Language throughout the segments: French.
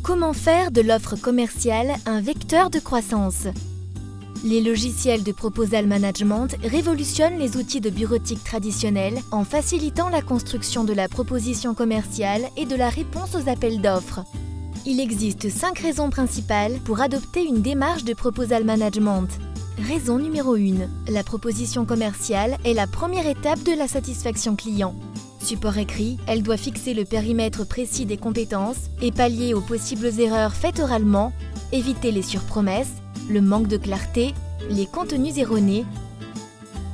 Comment faire de l'offre commerciale un vecteur de croissance? Les logiciels de proposal management révolutionnent les outils de bureautique traditionnels en facilitant la construction de la proposition commerciale et de la réponse aux appels d'offres. Il existe 5 raisons principales pour adopter une démarche de proposal management. Raison numéro 1. La proposition commerciale est la première étape de la satisfaction client. Support écrit, elle doit fixer le périmètre précis des compétences et pallier aux possibles erreurs faites oralement, éviter les surpromesses, le manque de clarté, les contenus erronés.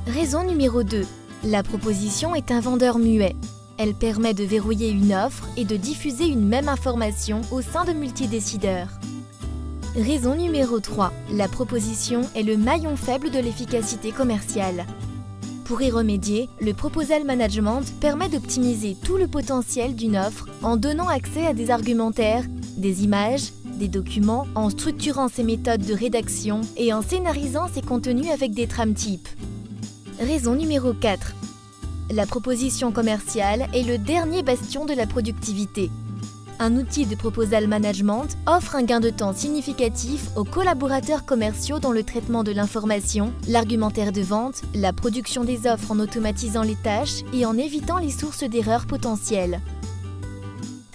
Raison numéro 2. La proposition est un vendeur muet. Elle permet de verrouiller une offre et de diffuser une même information au sein de multidécideurs. Raison numéro 3. La proposition est le maillon faible de l'efficacité commerciale. Pour y remédier, le proposal management permet d'optimiser tout le potentiel d'une offre en donnant accès à des argumentaires, des images, des documents, en structurant ses méthodes de rédaction et en scénarisant ses contenus avec des trames types. Raison numéro 4. La proposition commerciale est le dernier bastion de la productivité. Un outil de proposal management offre un gain de temps significatif aux collaborateurs commerciaux dans le traitement de l'information, l'argumentaire de vente, la production des offres en automatisant les tâches et en évitant les sources d'erreurs potentielles.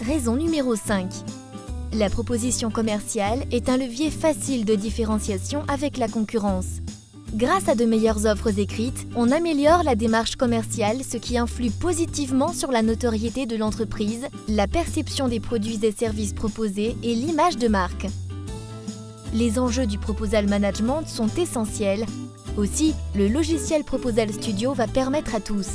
Raison numéro 5. La proposition commerciale est un levier facile de différenciation avec la concurrence. Grâce à de meilleures offres écrites, on améliore la démarche commerciale, ce qui influe positivement sur la notoriété de l'entreprise, la perception des produits et services proposés et l'image de marque. Les enjeux du proposal management sont essentiels. Aussi, le logiciel Proposal Studio va permettre à tous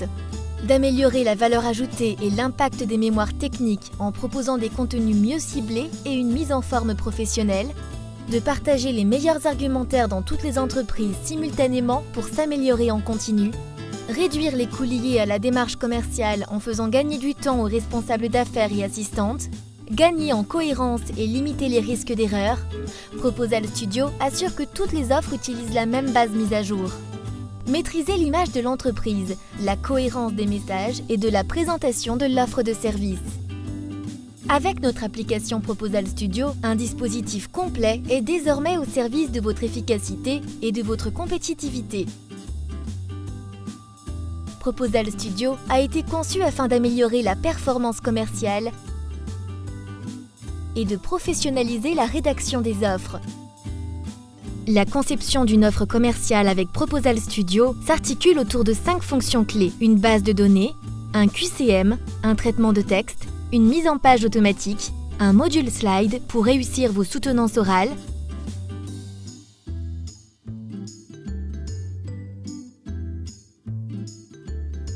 d'améliorer la valeur ajoutée et l'impact des mémoires techniques en proposant des contenus mieux ciblés et une mise en forme professionnelle, de partager les meilleurs argumentaires dans toutes les entreprises simultanément pour s'améliorer en continu, réduire les coûts liés à la démarche commerciale en faisant gagner du temps aux responsables d'affaires et assistantes, gagner en cohérence et limiter les risques d'erreur. Proposal Studio assure que toutes les offres utilisent la même base mise à jour. Maîtriser l'image de l'entreprise, la cohérence des messages et de la présentation de l'offre de service. Avec notre application Proposal Studio, un dispositif complet est désormais au service de votre efficacité et de votre compétitivité. Proposal Studio a été conçu afin d'améliorer la performance commerciale et de professionnaliser la rédaction des offres. La conception d'une offre commerciale avec Proposal Studio s'articule autour de 5 fonctions clés: une base de données, un QCM, un traitement de texte, une mise en page automatique, un module slide pour réussir vos soutenances orales,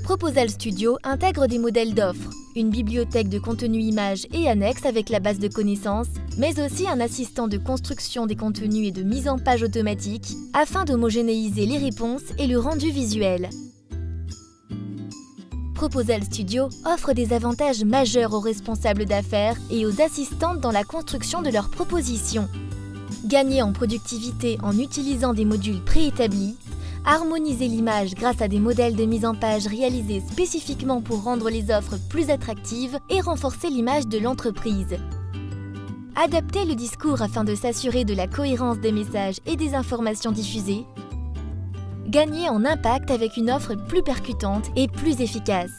Proposal Studio intègre des modèles d'offres, une bibliothèque de contenu images et annexes avec la base de connaissances, mais aussi un assistant de construction des contenus et de mise en page automatique afin d'homogénéiser les réponses et le rendu visuel. Proposal Studio offre des avantages majeurs aux responsables d'affaires et aux assistantes dans la construction de leurs propositions. Gagner en productivité en utilisant des modules préétablis, harmoniser l'image grâce à des modèles de mise en page réalisés spécifiquement pour rendre les offres plus attractives et renforcer l'image de l'entreprise. Adapter le discours afin de s'assurer de la cohérence des messages et des informations diffusées. Gagner en impact avec une offre plus percutante et plus efficace.